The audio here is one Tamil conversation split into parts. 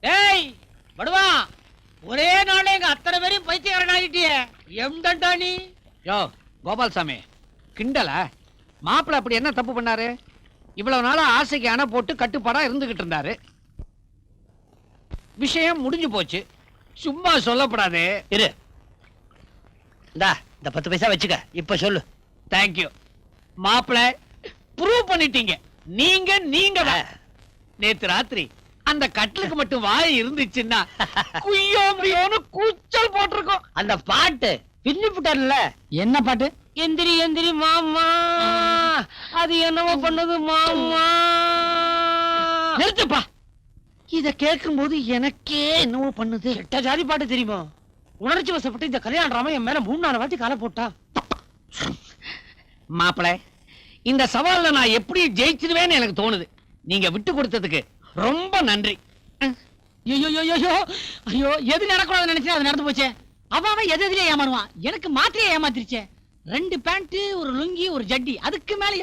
டேய் படுவா, ஒரே நாளே எங்க அத்தனை பேரையும் பைத்தியக்காரன் ஆகிட்டியே. எம்டா நீ? யோ கோபால்சாமி, கிண்டல. மாப்பிள்ள அப்படி என்ன தப்பு பண்ணாரு? இவ்வளவு நாளா ஆசைக்கு அணை போட்டு கட்டுப்பாடா இருந்துகிட்டு இருந்தாரு. விஷயம் முடிஞ்சு போச்சு. சும்மா சொல்லப்படாது. இரு, இந்தா இந்த 10 பைசா வச்சுக்க. இப்ப சொல்லு. தேங்க்யூ மாப்பிள்ள, ப்ரூவ் பண்ணிட்டீங்க. நீங்க நேத்து ராத்திரி அந்த கட்டிலுக்கு மட்டும் வாய் இருந்துச்சுன்னா குய்யோன்னு கூச்சல் போட்டிருக்கோம். அந்த பாட்டு பின்னி புட்டார்ல. என்ன பாட்டு? எந்திரி எந்திரி மாமா, அது என்னவோ பண்ணது மாமா. நிறுத்துப்பா. இத கேட்கும் போது எனக்கே என்னவோ பண்ணுது. கெட்ட ஜாதி பாட்டு தெரியுமா? உணர்ச்சி வசப்பட்டு இந்த கல்யாண ராம என் மேல 3-4 வாட்டி காலை போட்டா. மாப்பிள்ள, இந்த சவால்ல நான் எப்படி ஜெயிச்சிருவேன்னு எனக்கு தோணுது. நீங்க விட்டு கொடுத்ததுக்கு ரொம்ப நன்றி. ஐயோ, எது நடக்கூடாதுன்னு நினைச்சா அது நடந்து போச்சே. அவன் எதிரிலே ஏமாறுவான். எனக்கு மாத்திரையே ஏமாத்திருச்சே. 2 பேண்ட், ஒரு லுங்கி, ஒரு ஜட்டி. அதுக்கு மேல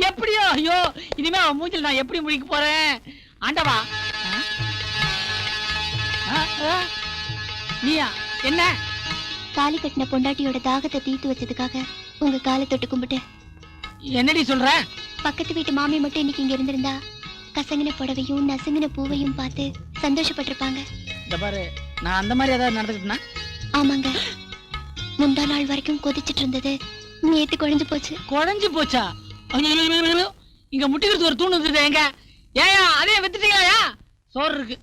எப்படியோ? ஐயோ, இனிமே அவன் மூஞ்சில் நான் எப்படி முடிக்க போறேன்? ஆண்டவா, நீயா என்ன? தாலி கட்டின பொண்டாட்டியோட தாகத்தை தீர்த்து வச்சதுக்காக உங்க காலை தொட்டு கும்பிட்டு. என்னடி சொல்ற? பக்கத்து வீட்டு மாமி மட்டும் இன்னைக்கு இங்க இருந்திருந்தா கசங்கின புடவையும் நசுங்கின பூவையும் பார்த்து சந்தோஷப்பட்டிருப்பாங்க. இந்த பாரு, நான் அந்த மாதிரி ஏதாவது நடந்துக்கிட்டேனா? ஆமாங்க, முந்தா நாள் வரைக்கும் கொதிச்சிட்டு இருந்தது நேத்து குழஞ்சு போச்சு. குழஞ்சு போச்சா? இங்க முட்டிக்கிறது ஒரு தூண் வந்துருது. எங்க ஏயா அதே வித்துட்டீங்களா? சோறு இருக்கு.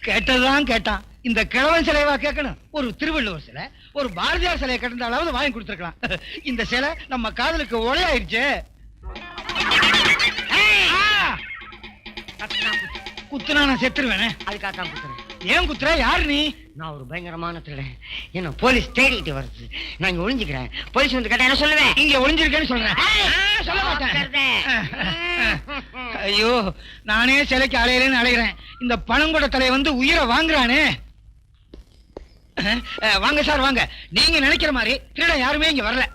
கேட்டதான் கேட்டான். இந்த கிழவன் சிலைவா கேட்கணும்? ஒரு திருவள்ளுவர் சிலை, ஒரு பாரதியார் சிலையை கட்டிருந்தாலாவது வாங்கி கொடுத்துருக்கலாம். இந்த சிலை நம்ம காதலுக்கு ஒளையாயிருச்சு. குத்துனா நான் செத்துருவேனே. அதுக்காக குத்துறேன். ஏன் குத்துற? யாரு நீ? நான் ஒரு பயங்கரமான திருடன். என்ன போலீஸ் தேடிட்டு வருது. நான் இங்க ஒளிஞ்சுக்கிறேன். போலீஸ் வந்து கேட்டா என்ன சொல்லுவேன்? இங்க ஒளிஞ்சிருக்கேன்னு சொல்றேன். சொல்ல மாட்டேன். ஐயோ, நானே சிலைக்கு அலையிலேன்னு அலைகிறேன். இந்த பணங்கொட தலையை வந்து உயிரை வாங்குறானே. வாங்க சார், வாங்க. நீங்க நினைக்கிற மாதிரி திருடன் யாருமே இங்க வரல.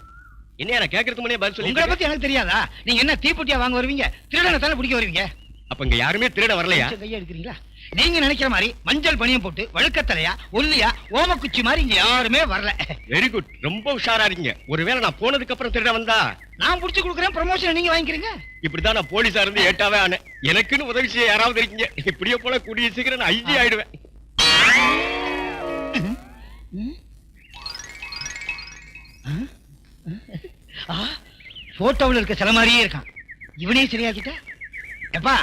என்ன கேக்குறதுக்கு முன்னே பதில் சொல்லி. உங்களை பத்தி எனக்கு தெரியாதா? நீங்க என்ன தீப்பெட்டியா வாங்க வருவீங்க? திருடனை தானே பிடிக்க வருவீங்க. அப்ப இங்க யாருமே திருட வரலையா? கையா எடுக்கிறீங்களா? நீங்க நினைக்கிற மாதிரி மஞ்சள் பணியம் போட்டு வழுக்கத்தலையா ஒல்லியா ஓமக்குச்சி மாதிரி இங்க யாருமே வரல. வெரி குட், ரொம்ப உஷாரா இருக்கீங்க. ஒருவேளை நான் போனதுக்கு அப்புறம் திருட வந்தா நான் புடிச்சு கொடுக்குறேன், ப்ரமோஷன் நீங்க வாங்கிக்கிறீங்க. இப்படிதான் நான் போலீஸா இருந்து ஏட்டாவே ஆனேன். எனக்குன்னு உதவி செய்ய யாராவது இருக்கீங்க? இப்படியே போல கூடிய சீக்கிரம் நான் ஐஜி ஆயிடுவேன். போட்டோவில் இருக்க சில மாதிரியே இருக்கான். இவனே சரியாக்கிட்ட. எப்பா,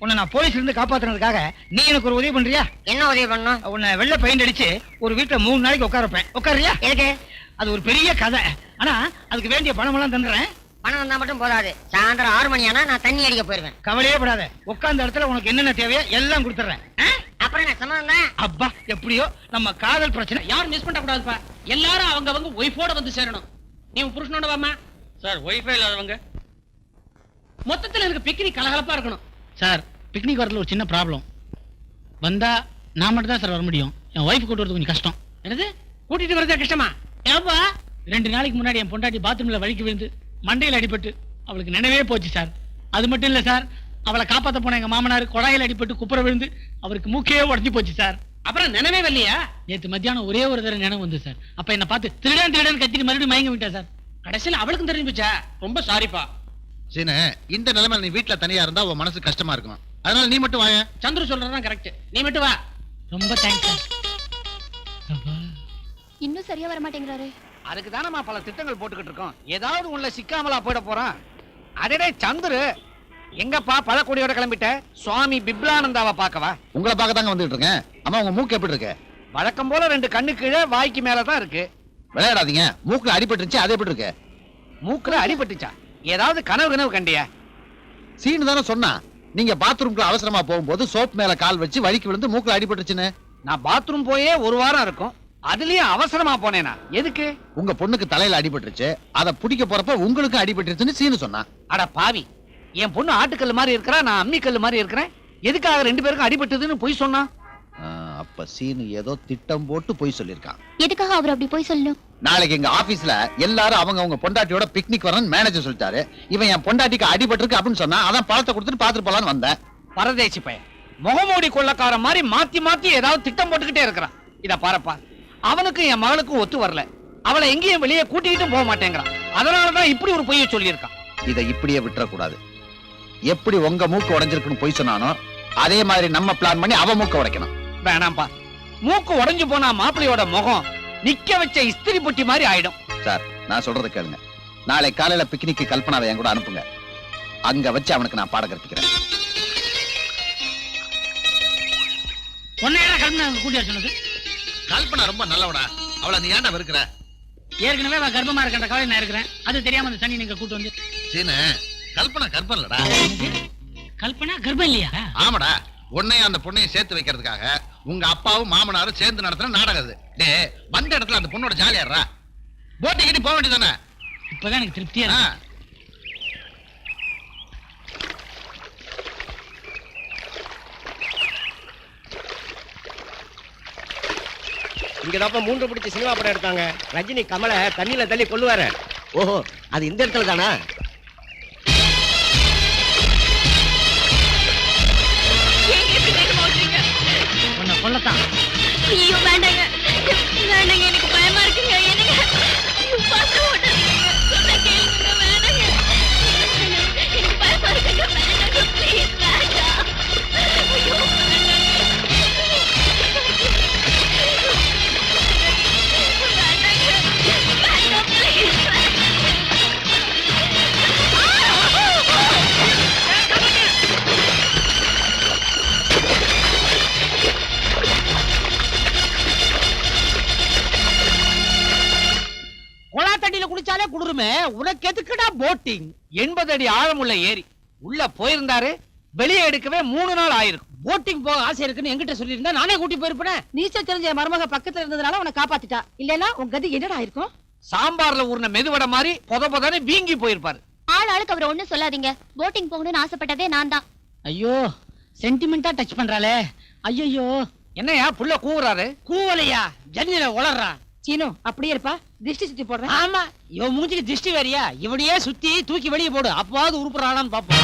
உன்னை நான் போலீஸ்ல இருந்து காப்பாத்துறதுக்காக நீ எனக்கு ஒரு உதவி பண்றியா? என்ன உதவி பண்ணும்? உன்னை வெள்ளை பெயிண்ட் அடிச்சு ஒரு வீட்டுல 3 நாளைக்கு உட்கார வைப்பேன். உட்காரியா? எதுக்கு? அது ஒரு பெரிய கதை. ஆனா அதுக்கு வேண்டிய பணம் எல்லாம் தந்துடுறேன். பணம் வந்தா மட்டும் போதாது. சாயந்தரம் 6 மணி ஆனா நான் தண்ணி அடிக்க போயிருவேன். கவலையே படாத. உட்கார்ந்த இடத்துல உனக்கு என்னென்ன தேவையோ எல்லாம் கொடுத்துறேன். அப்புறம் என்ன சமாதானம்? அப்பா, எப்படியோ நம்ம காதல் பிரச்சனை யாரும் மிஸ் பண்ண கூடாதுப்பா. எல்லாரும் அவங்க ஒய்ஃபோட வந்து சேரணும். நீ உன் புருஷனோட வாமா. சார், ஒய்ஃபை இல்லாதவங்க மொத்தத்துல எனக்கு பிக்னிக் கலகலப்பா இருக்கணும். சார், பிக்னிக் வரதுல ஒரு சின்ன ப்ராப்ளம். வந்தா நான் மட்டும் தான் சார் வர முடியும். என் ஒய்ஃப் கூட்டு வரது கொஞ்சம் கஷ்டம். என்னது? கூட்டிட்டு வரதே கஷ்டமா? ஏப்பா, 2 நாளைக்கு முன்னாடி என் பொண்டாட்டி பாத்ரூம்ல வலிக்கு விழுந்து மண்டையில் அடிபட்டு அவளுக்கு நினைவே போச்சு சார். அது மட்டும் இல்ல சார், அவளை காப்பாத்த போன எங்க மாமனார் கொடாயில் அடிபட்டு குப்புற விழுந்து அவருக்கு மூக்கையே உடஞ்சி போச்சு சார். அப்புறம் நினைவே வரலையா? நேத்து மத்தியானம் ஒரே ஒரு தடவை நினைவு வந்து சார். அப்ப என்ன பார்த்து திருடன் திருடன் கத்திட்டு மறுபடியும் மயங்க விட்டா சார். கடைசியில் அவளுக்கும் தெரிஞ்சு போச்சா? ரொம்ப சாரிப்பா. சீனு, இந்த நிலைமை நீ வீட்டுல தனியா இருந்தா உன் மனசு கஷ்டமா இருக்கும். அதனால நீ மட்டும் வாய. சந்துரு சொல்றதுதான் கரெக்ட். நீ மட்டும் வா. ரொம்ப தேங்க்ஸ் சார். இன்னும் சரியா வர மாட்டேங்கிறாரு. அதுக்கு தானே பல திட்டங்கள் போட்டுக்கிட்டு இருக்கோம். ஏதாவது உள்ள சிக்காமலா போயிட போறான். அடடே சந்துரு, எங்கப்பா பழக்கொடியோட கிளம்பிட்ட? சுவாமி பிப்லானந்தாவை பார்க்கவா? உங்களை பார்க்க தாங்க வந்துட்டு இருக்கேன். அம்மா, உங்க மூக்கு எப்படி இருக்கு? வழக்கம் போல 2 கண்ணு கீழே வாய்க்கு மேலதான் இருக்கு. விளையாடாதீங்க. மூக்குல அடிபட்டுருச்சு, அது எப்படி இருக்கு? மூக்குல அடிபட்டுச்சா? ஏதாவது கனவு கண்டியா? சீனு தானே சொன்னா. நீங்க பாத்ரூம்க்கு அவசரமா போகும்போது சோப் மேல கால் வச்சு வலிக்கு விழுந்து மூக்குல அடிபட்டுருச்சுன்னு. நான் பாத்ரூம் போயே 1 வாரம் இருக்கும். அதுலயும் அவசரமா போனேனா? எதுக்கு? உங்க பொண்ணுக்கு தலையில அடிபட்டுருச்சு, அதை பிடிக்க போறப்ப உங்களுக்கு அடிபட்டுருச்சுன்னு சீனு சொன்னா. அட பாவி, என் பொண்ணு ஆட்டுக்கல் மாதிரி இருக்கிறா, நான் அம்மிக்கல் மாதிரி இருக்கிறேன். எதுக்காக 2 பேருக்கும் அடிபட்டதுன்னு பொய் சொன்னா? அப்ப சீனு ஏதோ திட்டம் போட்டு பொய் சொல்லிருக்கான். எதுக்காக அவர் அப்படி போய் சொல்லணும்? நாளைக்கு எங்க ஆபீஸ்ல எல்லாரும் அவங்க பொண்டாட்டியோட பிக்னிக் வரணும்னு மேனேஜர் சொல்லிட்டாரு. இவன் என் பொண்டாட்டிக்கு அடிபட்டிருக்கு அப்படின்னு சொன்னா, அதான் பழத்தை கொடுத்துட்டு பாத்துட்டு போலான்னு வந்தேன். பரதேசி பையன் முகமூடி கொள்ளக்கார மாதிரி மாத்தி மாத்தி ஏதாவது திட்டம் போட்டுக்கிட்டே இருக்கிறான். இத பாருப்பா, அவனுக்கும் என் மகளுக்கும் ஒத்து வரல. அவளை எங்கேயும் வெளியே கூட்டிக்கிட்டும் போக மாட்டேங்கிறான். அதனாலதான் இப்படி ஒரு பொய்யை சொல்லியிருக்கான். இதை இப்படியே விட்டுறக்கூடாது. எப்படி உங்க மூக்கு உடைஞ்சிருக்குன்னு பொய் சொன்னானோ அதே மாதிரி நம்ம பிளான் பண்ணி அவ மூக்க உடைக்கணும். வேணாம்பா, மூக்கு உடைஞ்சு போனா மாப்பிள்ளையோட முகம் நிக்க வச்ச இஸ்திரி பொட்டி மாதிரி ஆயிடும். சார், நான் சொல்றதை கேளுங்க. நாளை காலையில பிக்னிக்கு கல்பனாவை என் கூட அனுப்புங்க. அங்க வச்சு அவனுக்கு நான் பாடம் கற்பிக்கிறேன். உன்னையா கல்பனா கூட்டி வர சொன்னது? கல்பனா ரொம்ப நல்லவடா. அவளை நீ ஏன்டா வெறுக்கிற? ஏற்கனவே அவ கர்ப்பமா இருக்கின்ற கவலை நான் இருக்கிறேன். அது தெரியாம அந்த சனி நீங்க கூட்டு வந்து. சீனு, கல்பனா கர்ப்பம் இல்லடா. கல்பனா கர்ப்பம் இல்லையா? ஆமாடா, உன்னையும் அந்த பொண்ணையும் சேர்த்து வைக்கிறதுக்காக உங்க அப்பாவும் மாமனாரும் சேர்ந்து நடத்துற நாடகம் அது. டேய், வந்த இடத்துல அந்த பொண்ணோட ஜாலியாடுறா. போட்டி கிட்டி போக வேண்டியதானே? இப்பதான் எனக்கு திருப்தியா இருக்கு. இங்கதான் 3 பிடிச்ச சினிமா படம் எடுத்தாங்க. ரஜினி கமலை தண்ணியில தள்ளி கொள்ளுவாரு. ஓஹோ, அது இந்த இடத்துல தானா? உன்னை கொல்லத்தான். ஐயோ வேண்டாங்க வேண்டாங்க, எனக்கு பயமா இருக்குங்க. எனக்கு பார்த்து ஓடாதீங்க, சொன்னா கேளுங்க. வேண்டாங்க, எனக்கு பயமா இருக்குங்க. வேண்டாங்க, ப்ளீஸ் வேண்டாம். ஐயோ கொலா தண்ணியில குளிச்சாலே குளிருமே, உனக்கு எதுக்குடா போட்டிங்? 80 அடி ஆழமுள்ள ஏரி உள்ள போயிருந்தாரு, வெளியே எடுக்கவே 3 நாள் ஆயிருக்கும். போட்டிங் போக ஆசை இருக்குன்னு என்கிட்ட சொல்லியிருந்தா நானே கூட்டி போயிருப்பேன். நீச்சல் தெரிஞ்ச என் மருமக பக்கத்துல இருந்ததுனால உன்னை காப்பாத்திட்டா. இல்லன்னா உன் கதி என்னடா இருக்கும்? சாம்பார்ல ஊர்ன மெதுவடை மாதிரி பொத பொதன்னு வீங்கி போயிருப்பாரு. ஆளுக்கு அவர் ஒண்ணும் சொல்லாதீங்க. போட்டிங் போகணும்னு ஆசைப்பட்டதே நான் தான். ஐயோ, சென்டிமெண்டா டச் பண்றாளே. ஐயோ, என்னையா புள்ள கூவுறாரு? கூவலையா, ஜன்னில உளறா. சீனு அப்படியே இருப்பா, திஷ்டி சுத்தி போடுறேன். ஆமா, இவன் மூஞ்சிக்கு திஷ்டி வேறியா? இவனையே சுத்தி தூக்கி வெளியே போடு, அப்பவாவது உருப்புறானான்னு பாப்போம்.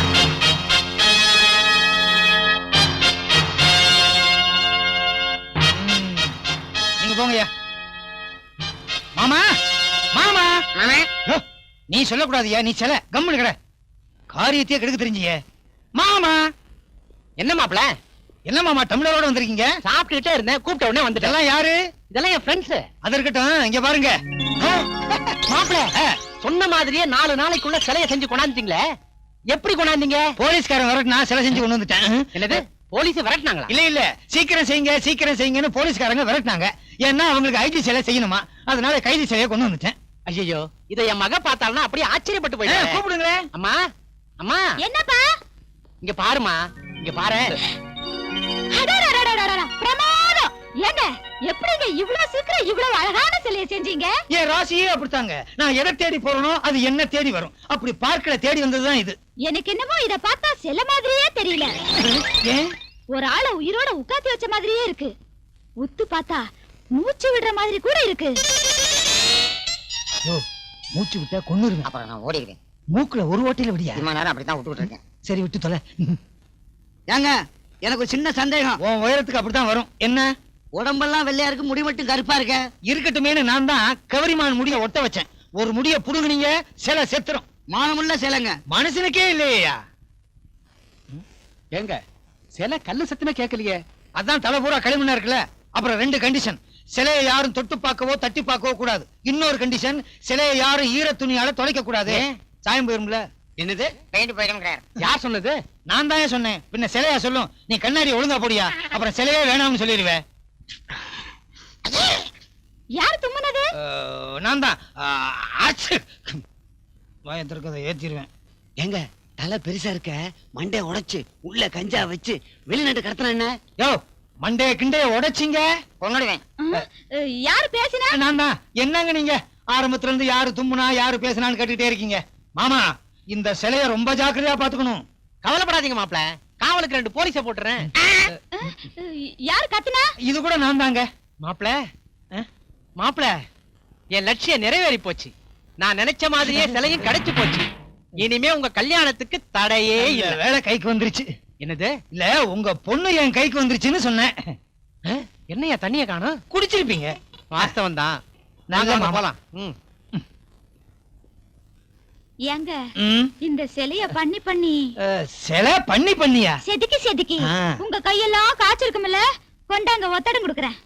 நீங்க போங்கய்யா. மாமா, மாமா, யோ, நீ சொல்லக்கூடாதுயா, நீ செல கம்முனு கிட. காரியத்தையே கெடுக்க தெரிஞ்சிய. மாமா, என்ன மாப்பிள? என்ன மாமா டம்ளரோட வந்திருக்கீங்க? சாப்பிட்டுட்டே இருந்தேன், கூப்பிட்ட உடனே வந்துட்டேன். இதெல்லாம் யாரு? இதெல்லாம் என் ஃப்ரெண்ட்ஸ். அது இருக்கட்டும், இங்க பாருங்க. மாப்பிள, சொன்ன மாதிரியே 4 நாளைக்குள்ள சிலைய செஞ்சு கொண்டாந்துட்டீங்களே, எப்படி கொண்டாந்தீங்க? போலீஸ்காரன் வரட்டு நான் சிலை செஞ்சு கொண்டு வந்துட்டேன். என்னது, போலீஸ் விரட்டினாங்களா? இல்ல இல்ல, சீக்கிரம் செய்யுங்க சீக்கிரம் செய்யுங்கன்னு போலீஸ்காரங்க விரட்டினாங்க. ஏன்னா அவங்களுக்கு ஐடி சிலை செய்யணுமா, அதனால கைதி சிலையை கொண்டு வந்துட்டேன். ஐயோ, இத என் மக பார்த்தாலும் அப்படியே ஆச்சரியப்பட்டு போயிட்டேன். கூப்பிடுங்களேன். அம்மா, அம்மா, என்னப்பா? இங்க பாருமா, இங்க பாரு. பிரமாதம். ஏங்க, எப்படிங்க இவ்வளவு சீக்கிரம் இவ்வளவு அழகான சிலையை செஞ்சீங்க? ஏன் ராசியே அப்படித்தாங்க. நான் எதை தேடி போறனோ அது என்ன தேடி வரும். அப்படி பார்க்கல தேடி வந்ததுதான் இது. எனக்கு என்னமோ இத பார்த்தா சிலை மாதிரியே தெரியல. ஏன்? ஒரு ஆளை உயிரோட உட்காத்தி வச்ச மாதிரியே இருக்கு. உத்து பார்த்தா மூச்சு விடுற மாதிரி கூட இருக்கு. மூச்சு விட்டா கொன்னுருவேன். அப்புறம் நான் ஓடிடுவேன். மூக்குல ஒரு ஓட்டையில விடியா? நேரம் அப்படித்தான் விட்டுட்டு இருக்கேன். சரி, விட்டு தொலை. ஏங்க, எனக்கு ஒரு சின்ன சந்தேகம். உன் உயரத்துக்கு அப்படித்தான் வரும். என்ன? உடம்பெல்லாம் வெள்ளையா இருக்கு, முடி மட்டும் கருப்பா இருக்க. இருக்கட்டுமேனு நான் தான் கவரிமான் முடிய ஒட்ட வச்சேன். ஒரு முடிய புடுங்குனீங்க, சிலை செத்துரும். மானமுள்ள சேலைங்க. மனுஷனுக்கே இல்லையா? ஏங்க, சிலை கல்லு சத்துமே கேட்கலையே. அதான் தலை பூரா களிமண்ணா இருக்குல்ல. அப்புறம் 2 கண்டிஷன். சிலையை யாரும் தொட்டு பார்க்கவோ தட்டி பார்க்கவோ கூடாது. இன்னொரு கண்டிஷன், சிலையை யாரும் ஈர துணியால துடைக்க கூடாது. சாயம் போயிரும்ல. என்னது, பெயிண்ட் போயிடும்? யார் சொன்னது? நான் தான் சொன்னேன், பின்ன சிலையா சொல்லும். நீ கண்ணாடி ஒழுங்கா போடியா, அப்புறம் சிலையே வேணாம்னு சொல்லிடுவேன். யார் தும்முனது? நான் தான். வாயத்திற்கதை ஏத்திடுவேன். ஏங்க, தலை பெருசா இருக்க, மண்டை உடைச்சு உள்ள கஞ்சா வச்சு வெளிநாட்டு கடத்தின என்ன? யோ, மண்டைய கிண்டைய உடைச்சிங்க, கொண்டுடுவேன். யார் பேசினா? நான் தான். என்னங்க நீங்க ஆரம்பத்துல இருந்து யாரு தும்முனா யாரு பேசினான்னு கேட்டுட்டே இருக்கீங்க. மாமா, இந்த சிலைய ரொம்ப ஜாக்கிரதையா பாத்துக்கணும். கவலைப்படாதீங்க மாப்பிள, காவலுக்கு 2 போலீஸ போட்டுறேன். யார் கத்துனா? இது கூட நான் தாங்க. மாப்பிள, மாப்பிள, என் லட்சியம் நிறைவேறி போச்சு. நான் நினைச்ச மாதிரியே சிலையும் கிடைச்சு போச்சு. இனிமே உங்க கல்யாணத்துக்கு தடையே இந்த இல்ல. வேலை கைக்கு வந்துருச்சு. என்னது இல்ல உங்க பொண்ணு என் கைக்கு வந்துருச்சுன்னு சொன்னேன். என்னையா தண்ணிய காணோம்? குடிச்சிருப்பீங்க. வாஸ்தவம் தான். நல்ல நாங்க மாமா. போலாம். ஏங்க ம், இந்த சிலைய பண்ணி சிலை பண்ணியா? செதுக்கி ஆ. உங்க கையெல்லாம் காய்ச்சிருக்கும்ல, கொண்டாங்க ஒத்தடம் கொடுக்குறேன்.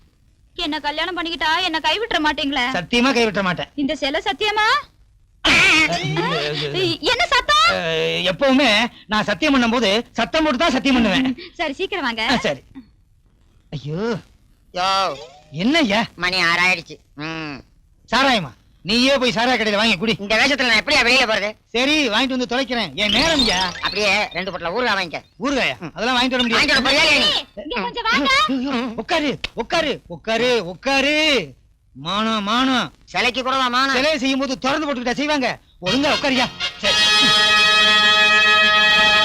என்ன கல்யாணம் பண்ணிக்கிட்டா என்ன கைவிட்டுற மாட்டீங்களே? சத்தியமா கைவிட்ட மாட்டேன். இந்த சிலை சத்தியமா? என்ன சத்தம்? எப்பவுமே நான் சத்தியம் பண்ணும்போது சத்தம் போட்டு தான் சத்தியம் பண்ணுவேன். சரி சீக்கிரம் வாங்க. சரி. ஐயோ யோ என்னய்யா மணி 6 ஆயிடுச்சு. சாராயமா? நீயே போய் சாராய கடையில வாங்கி குடி. இந்த வேஷத்துல நான் எப்படியா வெளியில போறது? சரி வாங்கிட்டு வந்து தொலைக்கிறேன். என் நேரம் ஐயா. அப்படியே 2 பொட்டல ஊறுகாய் வாங்கிக்க. ஊறுகாயா? அதெல்லாம் வாங்கிட்டு வர வாங்கிட்டு வர முடியாது. போறியா நீ? இங்க கொஞ்சம் வாங்க. உட்காரு. மானம் சிலைக்கு கூடவா மானம்? சிலையை செய்யும் போது திறந்து போட்டுக்கிட்டா செய்வாங்க. ஒழுங்கா உட்காரியா. சரி